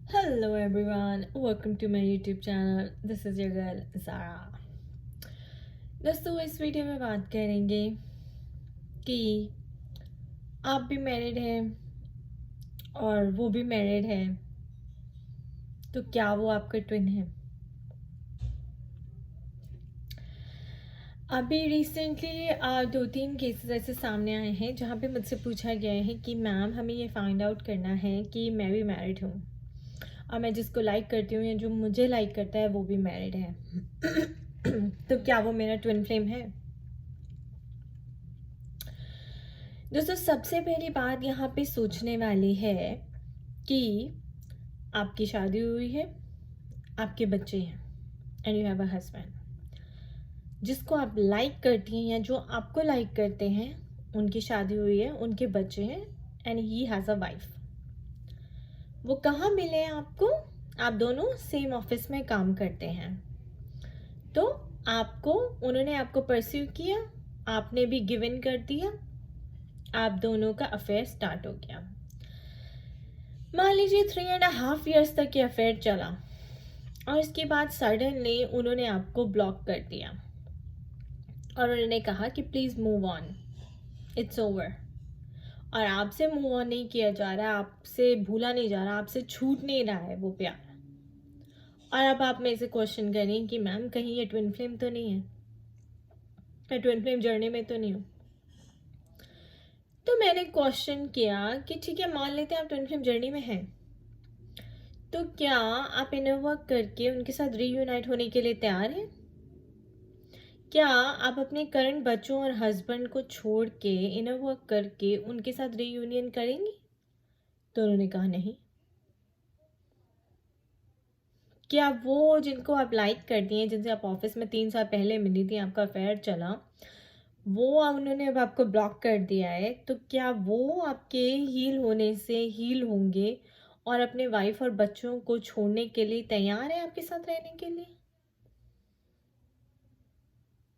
Hello everyone, welcome to my YouTube channel. This is your girl Zara. दोस्तों इस video में बात करेंगे कि आप भी मैरिड हैं और वो भी मैरिड है, तो क्या वो आपका ट्विन है? अभी रिसेंटली 2-3 केसेस ऐसे सामने आए हैं जहाँ पे मुझसे पूछा गया है कि मैम हमें ये फाइंड आउट करना है कि मैं भी मैरिड हूँ और मैं जिसको लाइक करती हूँ या जो मुझे लाइक करता है वो भी मैरिड है। तो क्या वो मेरा ट्विन फ्लेम है? दोस्तों सबसे पहली बात यहाँ पे सोचने वाली है कि आपकी शादी हुई है, आपके बच्चे हैं and you have a husband. जिसको आप लाइक करती हैं या जो आपको लाइक करते हैं उनकी शादी हुई है, उनके बच्चे हैं and he has a wife. वो कहाँ मिले हैं आपको? आप दोनों सेम ऑफिस में काम करते हैं, तो आपको उन्होंने आपको परस्यू किया, आपने भी गिव इन कर दिया, आप दोनों का अफेयर स्टार्ट हो गया। मान लीजिए 3.5 years तक ये अफेयर चला और इसके बाद सडनली उन्होंने आपको ब्लॉक कर दिया और उन्होंने कहा कि please move on, it's over. और आपसे मूव ऑन नहीं किया जा रहा, आपसे भूला नहीं जा रहा, आपसे छूट नहीं रहा है वो प्यार। और अब आप मेरे से क्वेश्चन करें कि मैम कहीं ये ट्विन फ्लेम तो नहीं है, मैं ट्विन फ्लेम जर्नी में तो नहीं हूँ। तो मैंने क्वेश्चन किया कि ठीक है, मान लेते हैं आप ट्विन फ्लेम जर्नी में हैं, तो क्या आप इनर वर्क करके उनके साथ रीयूनाइट होने के लिए तैयार हैं? क्या आप अपने करंट बच्चों और हस्बैंड को छोड़ के इनर वर्क करके उनके साथ रीयूनियन करेंगी? तो उन्होंने कहा नहीं। क्या वो जिनको आप लाइक करती हैं, जिनसे आप ऑफिस में 3 साल पहले मिली थी, आपका अफेयर चला, वो उन्होंने अब आपको ब्लॉक कर दिया है, तो क्या वो आपके हील होने से हील होंगे और अपने वाइफ और बच्चों को छोड़ने के लिए तैयार है आपके साथ रहने के लिए?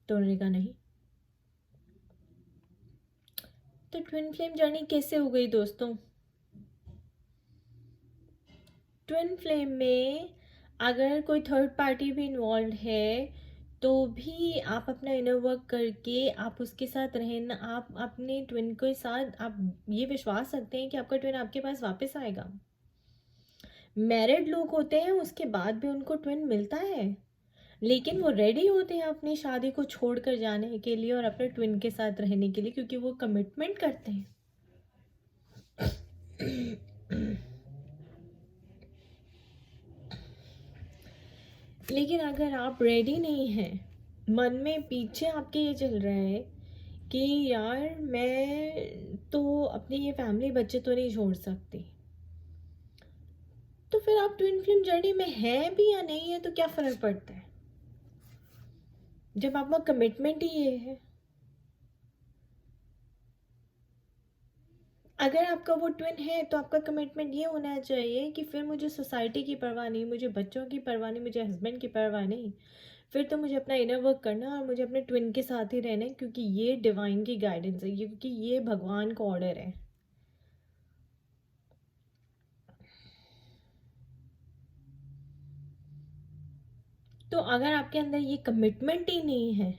तो उन्होंने कहा नहीं। तो ट्विन फ्लेम जर्नी कैसे हो गई दोस्तों? ट्विन फ्लेम में अगर कोई थर्ड पार्टी भी इन्वॉल्व है तो भी आप अपना इनर वर्क करके आप उसके साथ रहना, आप अपने ट्विन के साथ आप ये विश्वास रखते हैं कि आपका ट्विन आपके पास वापस आएगा। मैरिड लोग होते हैं उसके बाद भी उनको ट्विन मिलता है, लेकिन वो रेडी होते हैं अपनी शादी को छोड़कर जाने के लिए और अपने ट्विन के साथ रहने के लिए, क्योंकि वो कमिटमेंट करते हैं। लेकिन अगर आप रेडी नहीं हैं, मन में पीछे आपके ये चल रहा है कि यार मैं तो अपनी ये फैमिली बच्चे तो नहीं छोड़ सकती, तो फिर आप ट्विन फ्लेम जर्नी में हैं भी या नहीं है तो क्या फ़र्क पड़ता है, जब आपका कमिटमेंट ही ये है। अगर आपका वो ट्विन है तो आपका कमिटमेंट ये होना चाहिए कि फिर मुझे सोसाइटी की परवाह नहीं, मुझे बच्चों की परवाह नहीं, मुझे हस्बैंड की परवाह नहीं, फिर तो मुझे अपना इनर वर्क करना और मुझे अपने ट्विन के साथ ही रहना है, क्योंकि ये डिवाइन की गाइडेंस है, क्योंकि ये भगवान का ऑर्डर है। तो अगर आपके अंदर ये कमिटमेंट ही नहीं है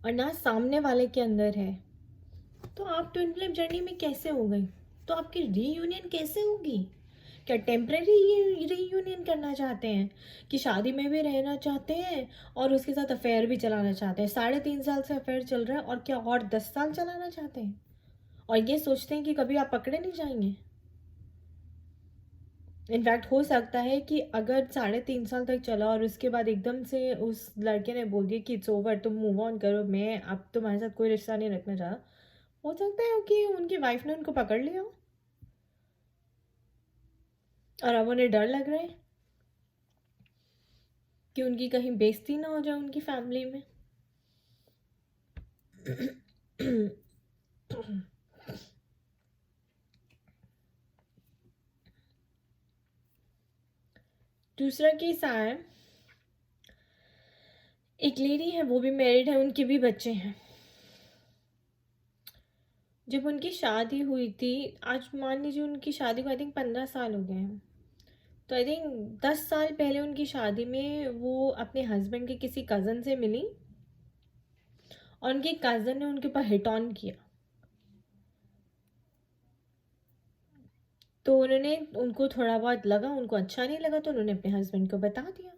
और ना सामने वाले के अंदर है, तो आप ट्विन फ्लेम जर्नी में कैसे हो गई? तो आपकी रीयूनियन कैसे होगी? क्या टेम्परेरी रीयूनियन करना चाहते हैं कि शादी में भी रहना चाहते हैं और उसके साथ अफेयर भी चलाना चाहते हैं? 3.5 साल से अफेयर चल रहा है और क्या और 10 साल चलाना चाहते हैं और ये सोचते हैं कि कभी आप पकड़े नहीं जाएंगे? इनफैक्ट हो सकता है कि अगर 3.5 साल तक चला और उसके बाद एकदम से उस लड़के ने बोल दिया कि इट्स ओवर, तुम मूव ऑन करो, मैं अब तुम्हारे साथ कोई रिश्ता नहीं रखना चाहता, हो सकता है कि उनकी वाइफ ने उनको पकड़ लिया हो और अब उन्हें डर लग रहा है कि उनकी कहीं बेइज्जती ना हो जाए उनकी फैमिली में। दूसरा केस आया है, एक लेडी है, वो भी मैरिड है, उनके भी बच्चे हैं। जब उनकी शादी हुई थी, आज मान लीजिए उनकी शादी को आई थिंक 15 साल हो गए हैं, तो आई थिंक 10 साल पहले उनकी शादी में वो अपने हस्बैंड के किसी कज़न से मिली और उनके कज़न ने उनके ऊपर हिट ऑन किया। तो उन्होंने, उनको थोड़ा बहुत लगा, उनको अच्छा नहीं लगा, तो उन्होंने अपने हस्बैंड को बता दिया।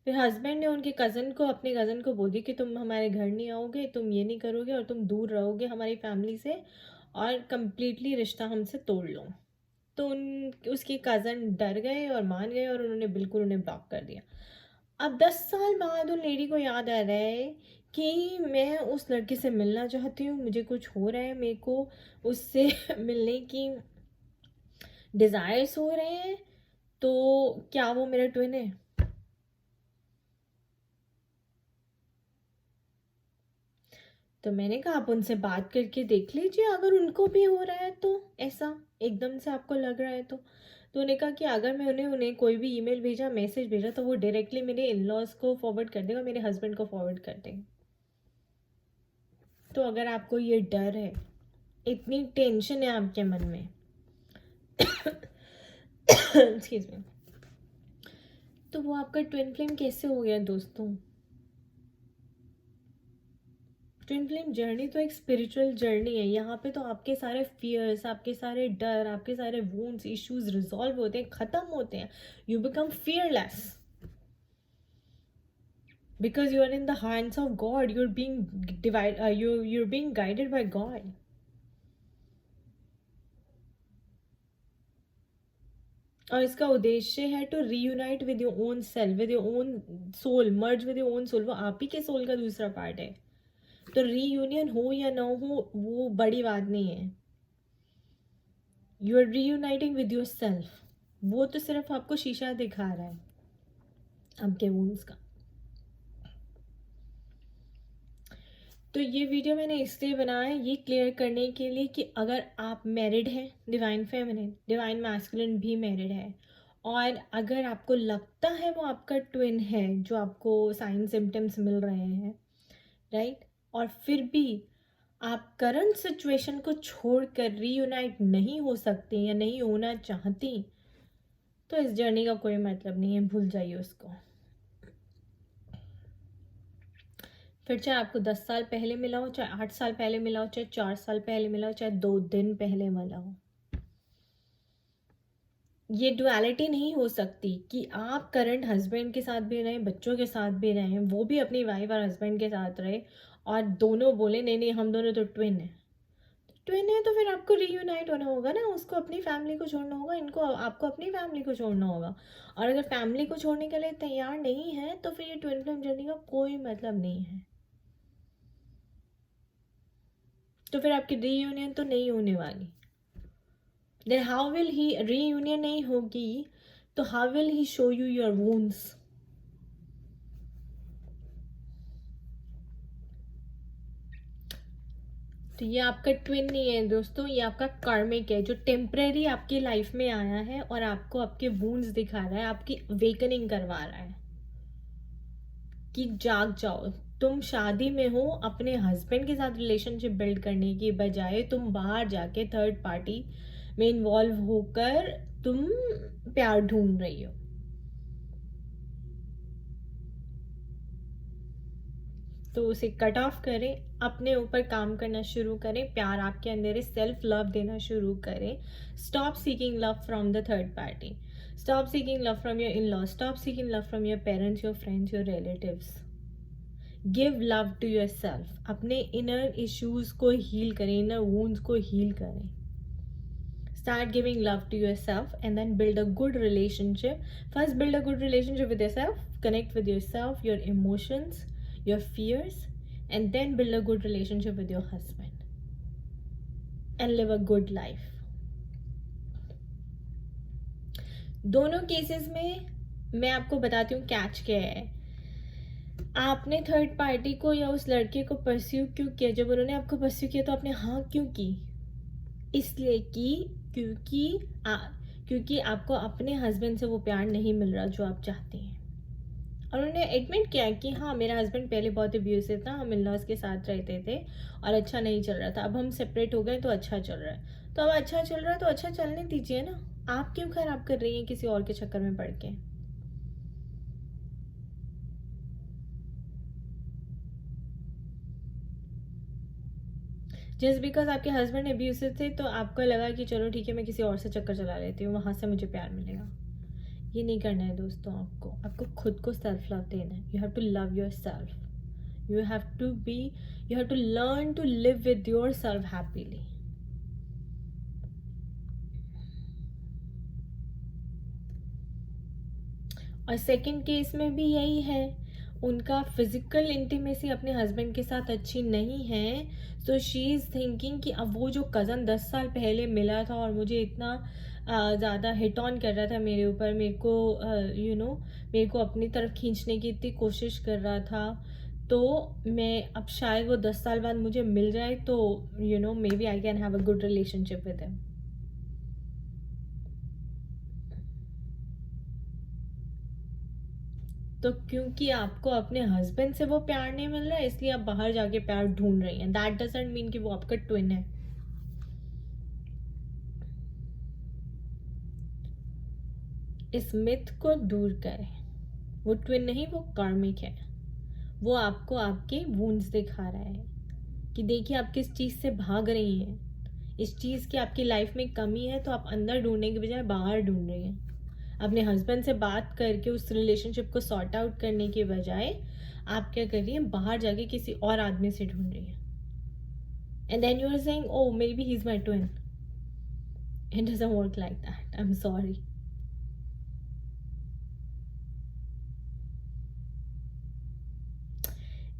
फिर हस्बैंड ने उनके कज़न को, अपने कज़न को बोल दिया कि तुम हमारे घर नहीं आओगे, तुम ये नहीं करोगे और तुम दूर रहोगे हमारी फैमिली से और कम्प्लीटली रिश्ता हमसे तोड़ लो। तो उसके कज़न डर गए और मान गए और उन्होंने बिल्कुल उन्हें ब्लॉक कर दिया। अब 10 साल बाद उन लेडी को याद आ रहा है कि मैं उस लड़के से मिलना चाहती हूँ, मुझे कुछ हो रहा है, मेरे को उससे मिलने की डिज़ायर्स हो रहे हैं, तो क्या वो मेरा ट्विन है? तो मैंने कहा आप उनसे बात करके देख लीजिए, अगर उनको भी हो रहा है तो, ऐसा एकदम से आपको लग रहा है तो। उन्होंने कहा कि अगर मैं उन्हें कोई भी ईमेल भेजा, मैसेज भेजा, तो वो डायरेक्टली मेरे इन लॉज को फॉरवर्ड कर देगा, मेरे हस्बैंड को फॉरवर्ड कर देंगे। तो अगर आपको ये डर है, इतनी टेंशन है आपके मन में एक्सक्यूज मी, तो वो आपका ट्विन फ्लेम कैसे हो गया दोस्तों? ट्विन फ्लेम जर्नी तो एक स्पिरिचुअल जर्नी है। यहाँ पे तो आपके सारे फियर्स, आपके सारे डर, आपके सारे वोन्स, इश्यूज रिजॉल्व होते हैं, ख़त्म होते हैं। You become fearless because you are in the hands of God. You're being you're being guided by God. और इसका उद्देश्य है to reunite with your own self, with your own soul, merge with your own soul. वो आप ही के soul का दूसरा part है। तो रीयूनियन हो या ना हो वो बड़ी बात नहीं है। You are reuniting with your self. वो तो सिर्फ आपको शीशा दिखा रहा है आपके वुंड्स का। तो ये वीडियो मैंने इसलिए बनाया है, ये क्लियर करने के लिए कि अगर आप मैरिड हैं, डिवाइन फेमिनिन, डिवाइन मैस्कुलिन भी मैरिड है, और अगर आपको लगता है वो आपका ट्विन है, जो आपको साइन सिम्टम्स मिल रहे हैं, राइट, और फिर भी आप करंट सिचुएशन को छोड़कर रीयूनाइट नहीं हो सकती या नहीं होना चाहती, तो इस जर्नी का कोई मतलब नहीं है, भूल जाइए उसको। फिर चाहे आपको 10 साल पहले मिला हो, चाहे 8 साल पहले मिला हो, चाहे 4 साल पहले मिला हो, चाहे 2 दिन पहले मिला हो, ये डुअलिटी नहीं हो सकती कि आप करंट हस्बैंड के साथ भी रहें, बच्चों के साथ भी रहें, वो भी अपनी वाइफ और हस्बैंड के साथ रहे और दोनों बोले नहीं नहीं हम दोनों तो ट्विन है। ट्विन है तो फिर आपको रीयूनाइट होना होगा ना, उसको अपनी फैमिली को छोड़ना होगा, इनको आपको अपनी फैमिली को छोड़ना होगा। और अगर फैमिली को छोड़ने के लिए तैयार नहीं है तो फिर ये ट्विन फ्लेम जर्नी का कोई मतलब नहीं है। तो फिर आपकी रीयूनियन तो नहीं होने वाली। Then how will he, reunion नहीं होगी तो how will he show you your wounds? तो ये आपका ट्विन नहीं है दोस्तों, ये आपका कार्मिक है, जो टेम्परेरी आपकी लाइफ में आया है और आपको आपके वुंड्स दिखा रहा है, आपकी अवेकनिंग करवा रहा है कि जाग जाओ। तुम शादी में हो, अपने हस्बैंड के साथ रिलेशनशिप बिल्ड करने की बजाय तुम बाहर जाके थर्ड पार्टी में इन्वॉल्व होकर तुम प्यार ढूंढ रही हो। तो उसे कट ऑफ करें, अपने ऊपर काम करना शुरू करें, प्यार आपके अंदर है, सेल्फ लव देना शुरू करें। Stop seeking love from the third party, stop seeking love from your in law, stop seeking love from your parents, your friends, your relatives. Give love to your self. अपने inner issues को heal करें, inner wounds को heal करें। Start giving love to yourself and then build a good relationship. First, build a good relationship with yourself. Connect with yourself, your emotions, your fears, and then build a good relationship with your husband. And live a good life. दोनों cases में मैं आपको बताती हूँ catch क्या है। आपने third party को या उस लड़के को परस्यू क्यों किया? जब उन्होंने आपको परस्यू किया तो आपने हाँ क्यों की? इसलिए कि क्योंकि आपको अपने हस्बैंड से वो प्यार नहीं मिल रहा जो आप चाहते हैं। और उन्होंने एडमिट किया कि हाँ मेरा हस्बैंड पहले बहुत अब्यूसिव था, हम इन लॉज के साथ रहते थे और अच्छा नहीं चल रहा था, अब हम सेपरेट हो गए तो अच्छा चल रहा है। तो अब अच्छा चल रहा है तो अच्छा चलने दीजिए ना, आप क्यों खराब कर रही हैं किसी और के चक्कर में पड़ के? जस्ट बिकॉज आपके हस्बैंड अब्यूसिव थे तो आपको लगा कि चलो ठीक है मैं किसी और से चक्कर चला लेती हूँ, वहाँ से मुझे प्यार मिलेगा। ये नहीं करना है दोस्तों। आपको खुद को सेल्फ लव देना है। You have to love your self. You have to learn to live with your self happily. और सेकंड केस में भी यही है, उनका फिजिकल इंटीमेसी अपने हस्बैंड के साथ अच्छी नहीं है। सो शी इज़ थिंकिंग कि अब वो जो कज़न 10 साल पहले मिला था और मुझे इतना ज़्यादा हिट ऑन कर रहा था मेरे ऊपर, मेरे को मेरे को अपनी तरफ खींचने की इतनी कोशिश कर रहा था, तो मैं अब शायद वो 10 साल बाद मुझे मिल जाए तो maybe I can have a good relationship with him. तो क्योंकि आपको अपने हस्बैंड से वो प्यार नहीं मिल रहा है इसलिए आप बाहर जाके प्यार ढूंढ रही हैं। दैट डजंट मीन कि वो आपका ट्विन है। इस मिथ को दूर करें। वो ट्विन नहीं, वो कार्मिक है। वो आपको आपके वूंड्स दिखा रहा है कि देखिए आप किस चीज़ से भाग रही हैं। इस चीज़ की आपकी लाइफ में कमी है तो आप अंदर ढूंढने के बजाय बाहर ढूंढ रही हैं। अपने हस्बैंड से बात करके उस रिलेशनशिप को सॉर्ट आउट करने के बजाय आप क्या कर रही हैं, बाहर जाके किसी और आदमी से ढूंढ रही हैं। And then you are saying, oh, maybe he's my twin. It doesn't work like that. I'm sorry.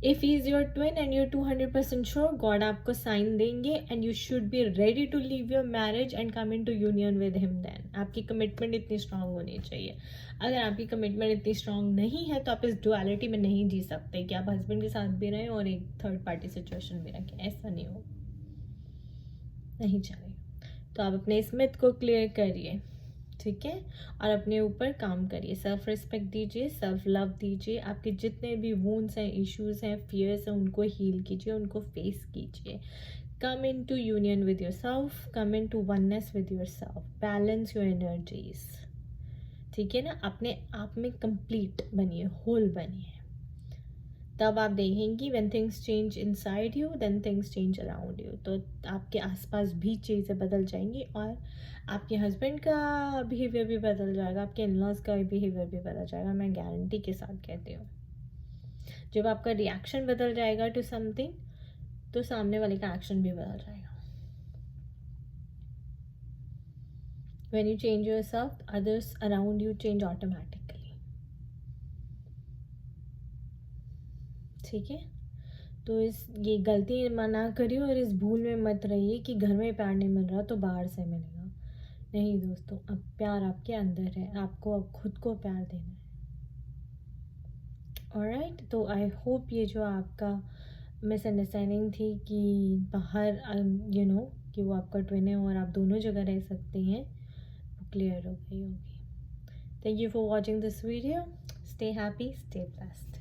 If he's your twin and you're 200% sure, God आपको साइन देंगे and you should be ready to leave your marriage and come into union with him then. आपकी commitment इतनी strong होनी चाहिए। अगर आपकी commitment इतनी strong नहीं है तो आप इस डुअलिटी में नहीं जी सकते कि आप हस्बैंड के साथ भी रहें और एक थर्ड पार्टी सिचुएशन भी रखें। ऐसा नहीं हो, नहीं चलेगा। तो आप अपने इस मिथ को क्लियर करिए, ठीक है, और अपने ऊपर काम करिए। सेल्फ रिस्पेक्ट दीजिए, सेल्फ लव दीजिए। आपके जितने भी वूंड्स हैं, इश्यूज हैं, फियर्स हैं, उनको हील कीजिए, उनको फेस कीजिए। Come into union with your self, come into oneness with your self, balance your energies, ठीक है ना। अपने आप में कंप्लीट बनिए, होल बनिए। तब आप देखेंगी when things change inside you then things change around you. तो आपके आसपास भी चीज़ें बदल जाएंगी और आपके हस्बैंड का बिहेवियर भी बदल जाएगा, आपके इन-लॉज का बिहेवियर भी बदल जाएगा। मैं गारंटी के साथ कहती हूँ। जब आपका रिएक्शन बदल जाएगा टू समथिंग तो सामने वाले का एक्शन भी बदल जाएगा। When you change yourself, others around you change automatically. ठीक है, तो ये गलती ना करिए और इस भूल में मत रहिए कि घर में प्यार नहीं मिल रहा तो बाहर से मिलेगा। नहीं दोस्तों, अब प्यार आपके अंदर है, आपको अब खुद को प्यार देना है। ऑलराइट, तो आई होप ये जो आपका मिसअंडरस्टैंडिंग थी कि बाहर कि वो आपका ट्विन है और आप दोनों जगह रह सकते हैं, वो क्लियर हो गई होगी। Thank you for watching this video. Stay happy, stay blessed.